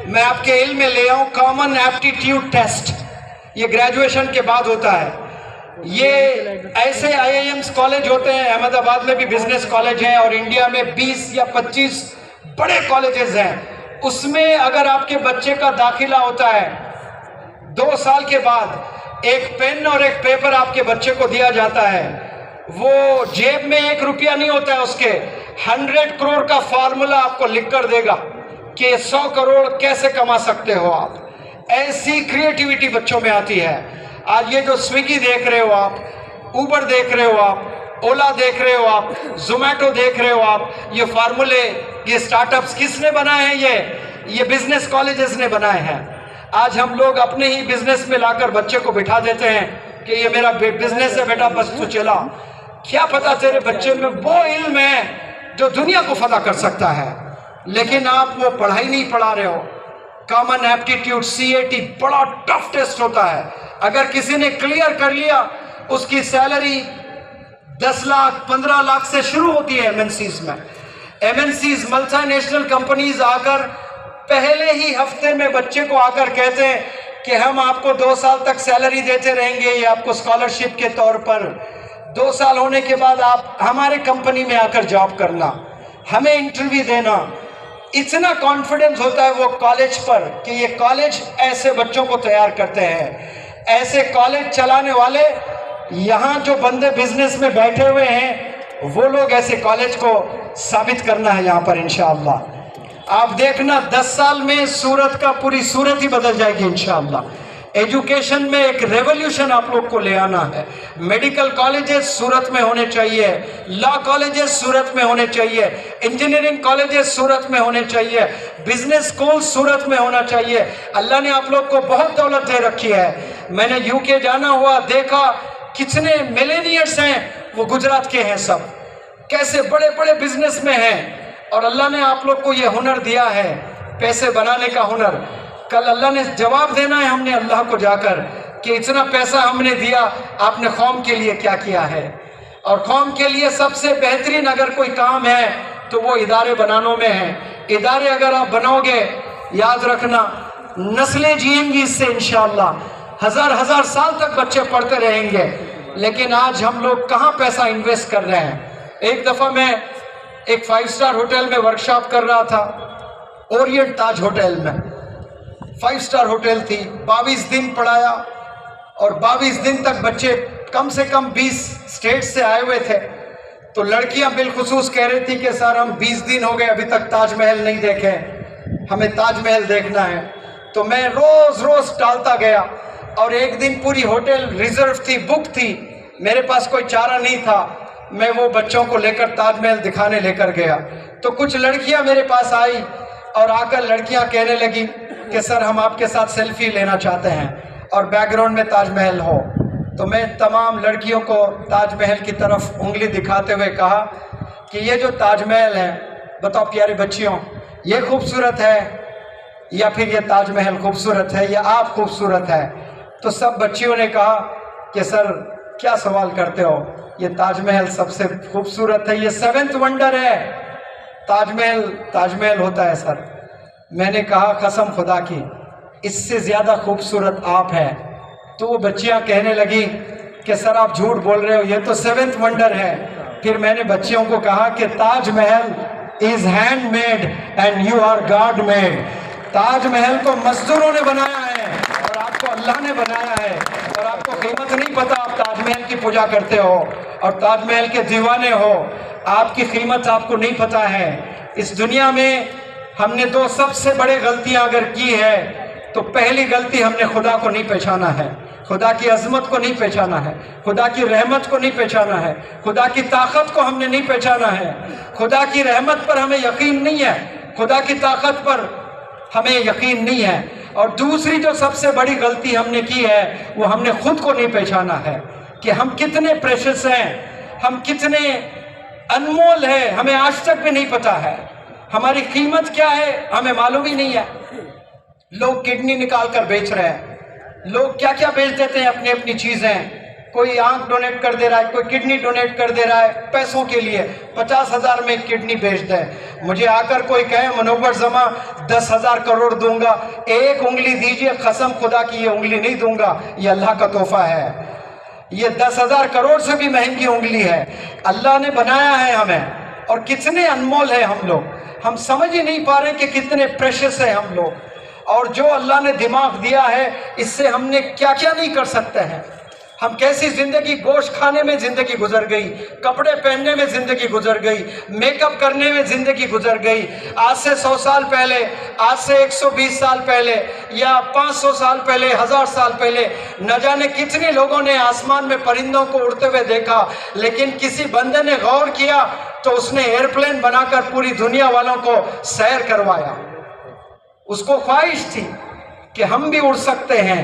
मैं आपके इल्म में ले आऊं कॉमन एप्टीट्यूड टेस्ट। ये ग्रेजुएशन के बाद होता है। ये ऐसे IIMs कॉलेज होते हैं, अहमदाबाद में भी बिजनेस कॉलेज है और इंडिया में 20 या 25 बड़े कॉलेजेस हैं। उसमें अगर आपके बच्चे का दाखिला होता है 2 साल के बाद, एक पेन और एक पेपर आपके बच्चे को दिया जाता है। वो जेब में 1 रुपया नहीं होता है उसके, 100 करोड़ का फॉर्मूला आपको लिख कर देगा कि 100 करोड़ कैसे कमा सकते हो आप। ऐसी क्रिएटिविटी बच्चों में आती है। आज ये जो स्विगी देख रहे हो आप, उबर देख रहे हो आप, ओला देख रहे हो आप, जोमैटो देख रहे हो आप, ये फार्मूले, ये स्टार्टअप्स किसने बनाए हैं? ये बिजनेस कॉलेजेस ने बनाए हैं। आज हम लोग अपने ही बिजनेस में लाकर बच्चे को बिठा देते हैं कि ये मेरा बिजनेस है बेटा, बस तू चला। क्या पता तेरे बच्चे में वो इल्म है जो दुनिया को फतह कर सकता है, लेकिन आप वो पढ़ाई नहीं पढ़ा रहे हो। कॉमन एप्टीट्यूड CAT बड़ा टफ टेस्ट होता है। अगर किसी ने क्लियर कर लिया, उसकी सैलरी 10 लाख 15 लाख से शुरू होती है MNCs में। MNCs मल्टीनेशनल कंपनीज आकर पहले ही हफ्ते में बच्चे को आकर कहते हैं कि हम आपको 2 साल तक सैलरी देते रहेंगे, ये आपको स्कॉलरशिप के तौर पर। 2 साल होने के बाद आप हमारे कंपनी में आकर जॉब करना, हमें इंटरव्यू देना। इतना कॉन्फिडेंस होता है वो कॉलेज पर कि ये कॉलेज ऐसे बच्चों को तैयार करते हैं। ऐसे कॉलेज चलाने वाले, यहाँ जो बंदे बिजनेस में बैठे हुए हैं, वो लोग ऐसे कॉलेज को साबित करना है यहाँ पर इंशाअल्लाह। आप देखना 10 साल में सूरत का पूरी सूरत ही बदल जाएगी इंशाअल्लाह। एजुकेशन में एक रेवोल्यूशन आप लोग को ले आना है। मेडिकल कॉलेजेस सूरत में होने चाहिए, लॉ कॉलेजेस सूरत में होने चाहिए, इंजीनियरिंग कॉलेजेस सूरत में होने चाहिए, बिजनेस स्कूल सूरत में होना चाहिए। अल्लाह ने आप लोग को बहुत दौलत दे रखी है। मैंने UK जाना हुआ, देखा कितने मिलेनियर्स हैं, वो गुजरात के हैं सब, कैसे बड़े बड़े बिजनेस में हैं। और अल्लाह ने आप लोग को ये हुनर दिया है, पैसे बनाने का हुनर। कल अल्लाह ने जवाब देना है हमने अल्लाह को जाकर कि इतना पैसा हमने दिया, आपने कौम के लिए क्या किया है। और कौम के लिए सबसे बेहतरीन अगर कोई काम है तो वो इदारे बनानों में है। इदारे अगर आप बनाओगे, याद रखना नस्लें जिएंगी इससे इंशाअल्लाह। हजार साल तक बच्चे पढ़ते रहेंगे। लेकिन आज हम लोग कहाँ पैसा इन्वेस्ट कर रहे हैं। एक दफ़ा मैं एक 5 स्टार होटल में वर्कशॉप कर रहा था, ओरिएंट ताज होटल में। 5 स्टार होटल थी, 22 दिन पढ़ाया और 22 दिन तक बच्चे कम से कम 20 स्टेट से आए हुए थे। तो लड़कियां बिलखुसूस कह रही थी कि सर हम 20 दिन हो गए अभी तक ताजमहल नहीं देखे, हमें ताजमहल देखना है। तो मैं रोज रोज टालता गया और एक दिन पूरी होटल रिजर्व थी, बुक थी, मेरे पास कोई चारा नहीं था। मैं वो बच्चों को लेकर ताजमहल दिखाने लेकर गया। तो कुछ लड़कियां मेरे पास आई और आकर लड़कियां कहने लगी कि सर हम आपके साथ सेल्फी लेना चाहते हैं और बैकग्राउंड में ताजमहल हो। तो मैं तमाम लड़कियों को ताजमहल की तरफ उंगली दिखाते हुए कहा कि ये जो ताजमहल है, बताओ प्यारी बच्चियों, ये खूबसूरत है या फिर ये ताजमहल खूबसूरत है या आप खूबसूरत है? तो सब बच्चियों ने कहा कि सर क्या सवाल करते हो, ये ताजमहल सबसे खूबसूरत है, ये 7th वंडर है। ताजमहल होता है सर। मैंने कहा कसम खुदा की इससे ज़्यादा खूबसूरत आप हैं। तो वो बच्चियां कहने लगी कि सर आप झूठ बोल रहे हो, ये तो 7th वंडर है। फिर मैंने बच्चियों को कहा कि Taj Mahal is handmade and you are god made. Taj Mahal को मजदूरों ने बनाया है और आपको अल्लाह ने बनाया है। और आपको कीमत नहीं पता, आप ताजमहल की पूजा करते हो और ताजमहल के दीवाने हो, आपकी कीमत आपको नहीं पता है। इस दुनिया में हमने 2 सबसे बड़े गलतियां अगर की है तो पहली गलती हमने खुदा को नहीं पहचाना है, खुदा की अजमत को नहीं पहचाना है, खुदा की रहमत को नहीं पहचाना है, खुदा की ताकत को हमने नहीं पहचाना है। खुदा की रहमत पर हमें यकीन नहीं है, खुदा की ताकत पर हमें यकीन नहीं है। और दूसरी जो सबसे बड़ी गलती हमने की है वो हमने खुद को नहीं पहचाना है कि हम कितने प्रेशियस हैं, हम कितने अनमोल हैं, हमें आज तक भी नहीं पता है। हमारी कीमत क्या है हमें मालूम ही नहीं है। लोग किडनी निकाल कर बेच रहे हैं, लोग क्या क्या बेच देते हैं अपनी अपनी चीजें। कोई आंख डोनेट कर दे रहा है, कोई किडनी डोनेट कर दे रहा है पैसों के लिए, 50,000 में किडनी बेच दें। मुझे आकर कोई कहे मुनव्वर जमा 10,000 करोड़ दूंगा, एक उंगली दीजिए, कसम खुदा की ये उंगली नहीं दूंगा, ये अल्लाह का तोहफा है। ये 10,000 करोड़ से भी महंगी उंगली है, अल्लाह ने बनाया है हमें, और कितने अनमोल है हम लोग, हम समझ ही नहीं पा रहे कि कितने प्रेशियस है हम लोग। और जो अल्लाह ने दिमाग दिया है, इससे हमने क्या क्या नहीं कर सकते हैं। हम कैसी जिंदगी, गोश्त खाने में जिंदगी गुजर गई, कपड़े पहनने में जिंदगी गुजर गई, मेकअप करने में जिंदगी गुजर गई। आज से 100 साल पहले, आज से 120 साल पहले, या 500 साल पहले, 1000 साल पहले, न जाने कितने लोगों ने आसमान में परिंदों को उड़ते हुए देखा, लेकिन किसी बंदे ने गौर किया तो उसने एयरप्लेन बनाकर पूरी दुनिया वालों को सैर करवाया। उसको ख्वाहिश थी कि हम भी उड़ सकते हैं।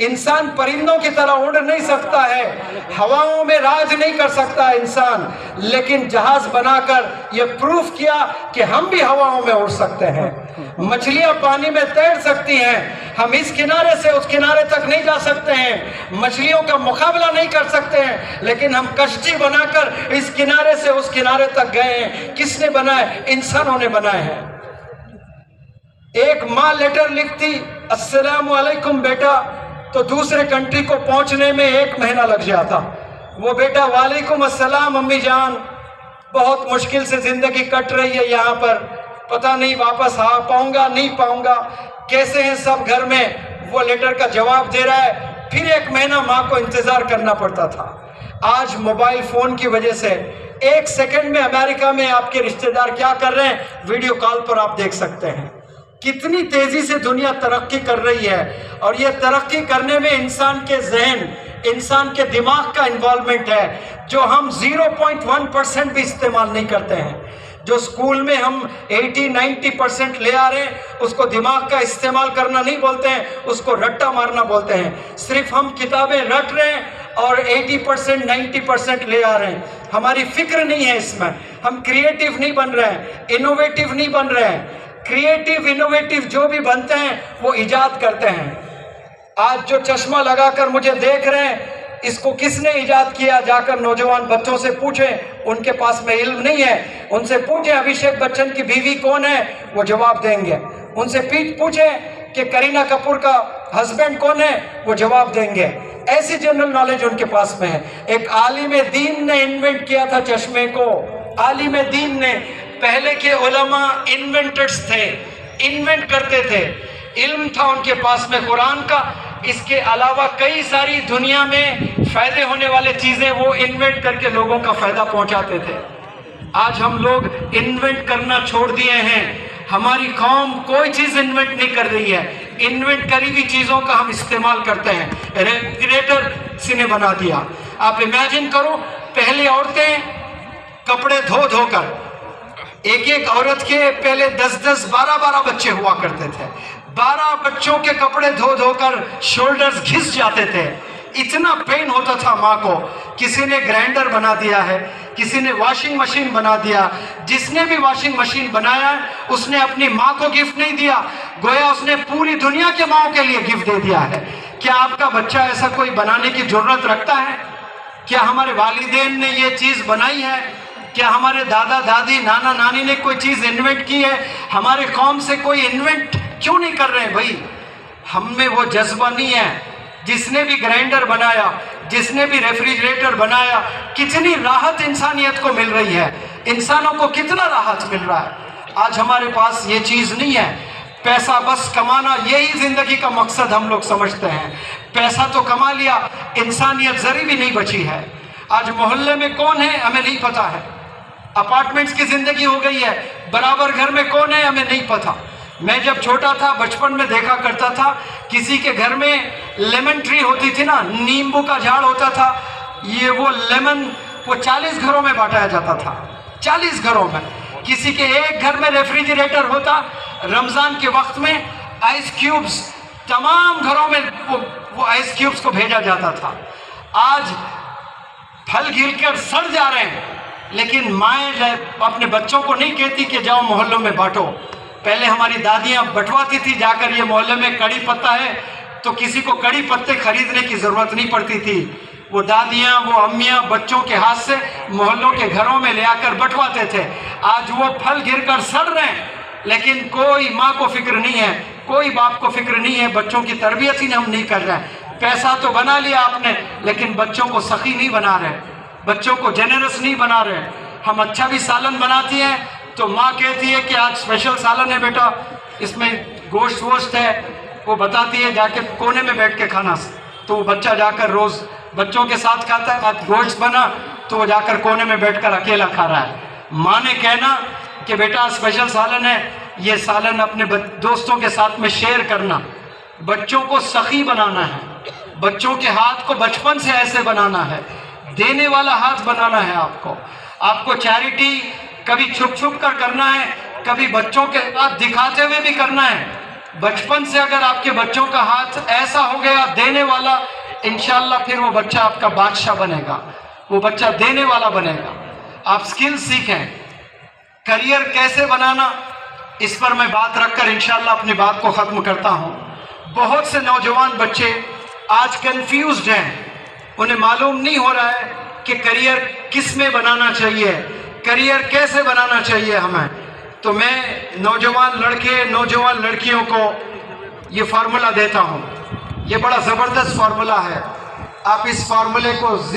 इंसान परिंदों की तरह उड़ नहीं सकता है, हवाओं में राज नहीं कर सकता इंसान, लेकिन जहाज बनाकर ये प्रूफ किया कि हम भी हवाओं में उड़ सकते हैं। मछलियां पानी में तैर सकती हैं, हम इस किनारे से उस किनारे तक नहीं जा सकते हैं, मछलियों का मुकाबला नहीं कर सकते हैं, लेकिन हम कश्ती बनाकर इस किनारे से उस किनारे तक गए हैं। किसने बनाए? इंसानों ने बनाए हैं। एक माँ लेटर लिखती, अस्सलामु अलैकुम बेटा, तो दूसरे कंट्री को पहुंचने में 1 महीना लग जाता। वो बेटा वालेकुम अस्सलाम अम्मी जान, बहुत मुश्किल से जिंदगी कट रही है यहाँ पर, पता नहीं वापस आ पाऊंगा नहीं पाऊंगा, कैसे हैं सब घर में, वो लेटर का जवाब दे रहा है। फिर 1 महीना माँ को इंतजार करना पड़ता था। आज मोबाइल फोन की वजह से 1 सेकंड में अमेरिका में आपके रिश्तेदार क्या कर रहे हैं, वीडियो कॉल पर आप देख सकते हैं। कितनी तेजी से दुनिया तरक्की कर रही है, और ये तरक्की करने में इंसान के जहन, इंसान के दिमाग का इन्वॉल्वमेंट है, जो हम 0.1% भी इस्तेमाल नहीं करते हैं। जो स्कूल में हम 80-90% ले आ रहे हैं, उसको दिमाग का इस्तेमाल करना नहीं बोलते हैं, उसको रट्टा मारना बोलते हैं। सिर्फ हम किताबें रट रहे हैं और 80% 90% ले आ रहे हैं। हमारी फिक्र नहीं है इसमें, हम क्रिएटिव नहीं बन रहे हैं, इनोवेटिव नहीं बन रहे हैं। क्रिएटिव इनोवेटिव जो भी बनते हैं वो इजाद करते हैं। आज जो चश्मा लगाकर मुझे देख रहे हैं, इसको किसने इजाद किया? जाकर नौजवान बच्चों से पूछें, उनके पास में इल्म नहीं है। उनसे पूछें अभिषेक बच्चन की बीवी कौन है, वो जवाब देंगे। उनसे पूछें कि करीना कपूर का हस्बैंड कौन है, वो जवाब देंगे। ऐसी जनरल नॉलेज उनके पास में है। एक आलिम दीन ने इन्वेंट किया था चश्मे को, आलिम दीन ने। पहले के उलमा इन्वेंटर्स थे, इन्वेंट करते थे, इल्म था उनके पास में कुरान का। इसके अलावा कई सारी दुनिया में फायदे होने वाले चीजें वो इन्वेंट करके लोगों का फायदा पहुंचाते थे। आज हम लोग इन्वेंट करना छोड़ दिए हैं। हमारी कौम कोई चीज इन्वेंट नहीं कर रही है, इन्वेंट करी हुई चीजों का हम इस्तेमाल करते हैं। रेफ्रिजरेटर किसी ने बना दिया। आप इमेजिन करो, पहले औरतें कपड़े धो धोकर, एक एक औरत के पहले 10-10, 12-12 बच्चे हुआ करते थे। 12 बच्चों के कपड़े धो धोकर शोल्डर्स घिस जाते थे, इतना पेन होता था माँ को। किसी ने ग्राइंडर बना दिया है, किसी ने वॉशिंग मशीन बना दिया। जिसने भी वॉशिंग मशीन बनाया उसने अपनी माँ को गिफ्ट नहीं दिया, गोया उसने पूरी दुनिया के माँओं के लिए गिफ्ट दे दिया है। क्या आपका बच्चा ऐसा कोई बनाने की जरूरत रखता है? क्या हमारे वालिदैन ने ये चीज़ बनाई है? क्या हमारे दादा दादी नाना नानी ने कोई चीज़ इन्वेंट की है? हमारे कौम से कोई इन्वेंट क्यों नहीं कर रहे हैं भाई? हम में वो जज्बा नहीं है। जिसने भी ग्राइंडर बनाया, जिसने भी रेफ्रिजरेटर बनाया, कितनी राहत इंसानियत को मिल रही है, इंसानों को कितना राहत मिल रहा है। आज हमारे पास ये चीज़ नहीं है। पैसा बस कमाना, यही जिंदगी का मकसद हम लोग समझते हैं। पैसा तो कमा लिया, इंसानियत जरी भी नहीं बची है। आज मोहल्ले में कौन है हमें नहीं पता है, अपार्टमेंट्स की जिंदगी हो गई है। बराबर घर में कौन है हमें नहीं पता। मैं जब छोटा था बचपन में देखा करता था, किसी के घर में लेमन ट्री होती थी ना, नींबू का झाड़ होता था, ये वो लेमन वो 40 घरों में बांटा जाता था, 40 घरों में। किसी के एक घर में रेफ्रिजरेटर होता, रमज़ान के वक्त में आइस क्यूब्स तमाम घरों में वो आइस क्यूब्स को भेजा जाता था। आज फल गिरकर सड़ जा रहे हैं, लेकिन माएँ अपने बच्चों को नहीं कहती कि जाओ मोहल्लों में बांटो। पहले हमारी दादियाँ बंटवाती थी जाकर, ये मोहल्ले में कड़ी पत्ता है तो किसी को कड़ी पत्ते खरीदने की ज़रूरत नहीं पड़ती थी। वो दादियाँ, वो अम्मियाँ बच्चों के हाथ से मोहल्लों के घरों में ले आकर बंटवाते थे। आज वो फल गिरकर सड़ रहे हैं, लेकिन कोई माँ को फिक्र नहीं है, कोई बाप को फिक्र नहीं है, बच्चों की तरबियत ही हम नहीं कर रहे हैं। पैसा तो बना लिया आपने, लेकिन बच्चों को सखी नहीं बना रहे, बच्चों को जेनरस नहीं बना रहे। हम अच्छा भी सालन बनाती हैं तो माँ कहती है कि आज स्पेशल सालन है बेटा, इसमें गोश्त वोश्त है, वो बताती है जाके कोने में बैठ के खाना। तो वो बच्चा जाकर रोज़ बच्चों के साथ खाता है। आज गोश्त बना तो वो जाकर कोने में बैठकर अकेला खा रहा है। माँ ने कहना कि बेटा स्पेशल सालन है, ये सालन अपने दोस्तों के साथ में शेयर करना। बच्चों को सखी बनाना है, बच्चों के हाथ को बचपन से ऐसे बनाना है, देने वाला हाथ बनाना है। आपको चैरिटी कभी छुप छुप कर करना है, कभी बच्चों के हाथ दिखाते हुए भी करना है। बचपन से अगर आपके बच्चों का हाथ ऐसा हो गया देने वाला, इंशाल्लाह फिर वो बच्चा आपका बादशाह बनेगा, वो बच्चा देने वाला बनेगा। आप स्किल सीखें, करियर कैसे बनाना, इस पर मैं बात रखकर इंशाल्लाह अपनी बात को ख़त्म करता हूँ। बहुत से नौजवान बच्चे आज कंफ्यूज्ड हैं, उन्हें मालूम नहीं हो रहा है कि करियर किस में बनाना चाहिए, करियर कैसे बनाना चाहिए हमें। तो मैं नौजवान लड़के नौजवान लड़कियों को ये फार्मूला देता हूँ। ये बड़ा ज़बरदस्त फार्मूला है, आप इस फार्मूले को